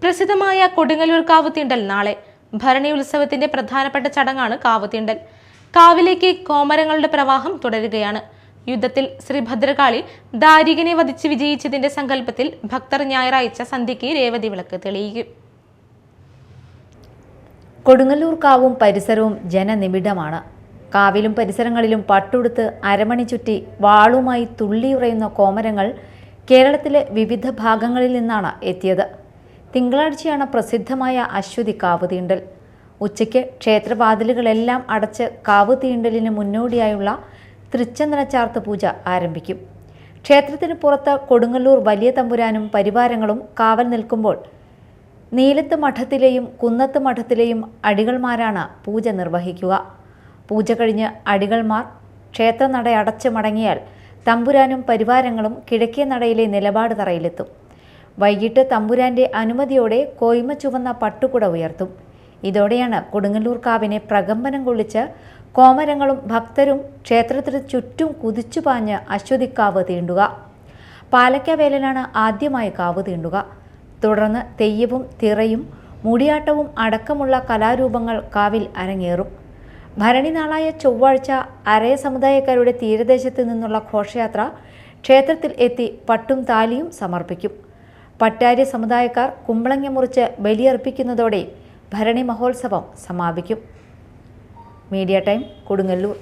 പ്രസിദ്ധമായ കൊടുങ്ങല്ലൂർ കാവുതീണ്ടൽ നാളെ. ഭരണി ഉത്സവത്തിന്റെ പ്രധാനപ്പെട്ട ചടങ്ങാണ് കാവുതീണ്ടൽ. കാവിലേക്ക് കോമരങ്ങളുടെ പ്രവാഹം തുടരുകയാണ്. യുദ്ധത്തിൽ ശ്രീ ഭദ്രകാളി ദാരികനെ വധിച്ച് വിജയിച്ചതിന്റെ സങ്കല്പത്തിൽ ഭക്തർ ഞായറാഴ്ച സന്ധ്യയ്ക്ക് രേവതി വിളക്ക് തെളിയിക്കും. കൊടുങ്ങല്ലൂർ കാവും പരിസരവും ജനനിബിഡമാണ്. കാവിലും പരിസരങ്ങളിലും പട്ടുടുത്ത് അരമണി ചുറ്റി വാളുമായി തുള്ളിയുറയുന്ന കോമരങ്ങൾ കേരളത്തിലെ വിവിധ ഭാഗങ്ങളിൽ നിന്നാണ് എത്തിയത്. തിങ്കളാഴ്ചയാണ് പ്രസിദ്ധമായ അശ്വതി കാവുതീണ്ടൽ. ഉച്ചയ്ക്ക് ക്ഷേത്രവാതിലുകളെല്ലാം അടച്ച് കാവുതീണ്ടലിന് മുന്നോടിയായുള്ള തൃച്ചന്ദനച്ചാർത്ത് പൂജ ആരംഭിക്കും. ക്ഷേത്രത്തിന് പുറത്ത് കൊടുങ്ങല്ലൂർ വലിയ തമ്പുരാനും പരിവാരങ്ങളും കാവൽ നിൽക്കുമ്പോൾ നീലത്ത് മഠത്തിലെയും കുന്നത്ത് മഠത്തിലെയും അടികൾമാരാണ് പൂജ നിർവഹിക്കുക. പൂജ കഴിഞ്ഞ് അടികൾമാർ ക്ഷേത്രനട അടച്ച് മടങ്ങിയാൽ തമ്പുരാനും പരിവാരങ്ങളും കിഴക്കേ നടയിലെ നിലപാട് തറയിലെത്തും. വൈകിട്ട് തമ്പുരാന്റെ അനുമതിയോടെ കോയ്മ ചുവന്ന പട്ടുകുട ഉയർത്തും. ഇതോടെയാണ് കൊടുങ്ങല്ലൂർ കാവിനെ പ്രകമ്പനം കൊള്ളിച്ച് കോമരങ്ങളും ഭക്തരും ക്ഷേത്രത്തിന് ചുറ്റും കുതിച്ചുപാഞ്ഞ് അശ്വതിക്കാവ് തീണ്ടുക. പാലക്കാവേലനാണ് ആദ്യമായി കാവ് തീണ്ടുക. തുടർന്ന് തെയ്യവും തിറയും മുടിയാട്ടവും അടക്കമുള്ള കലാരൂപങ്ങൾ കാവിൽ അരങ്ങേറും. ഭരണി നാളായ ചൊവ്വാഴ്ച അരയ സമുദായക്കാരുടെ തീരദേശത്ത് നിന്നുള്ള ഘോഷയാത്ര ക്ഷേത്രത്തിൽ എത്തി പട്ടും താലിയും സമർപ്പിക്കും. പട്ടാര്യ സമുദായക്കാർ കുമ്പളങ്ങ മുറിച്ച് ബലിയർപ്പിക്കുന്നതോടെ ഭരണി മഹോത്സവം സമാപിക്കും. Media time, Kodungallur.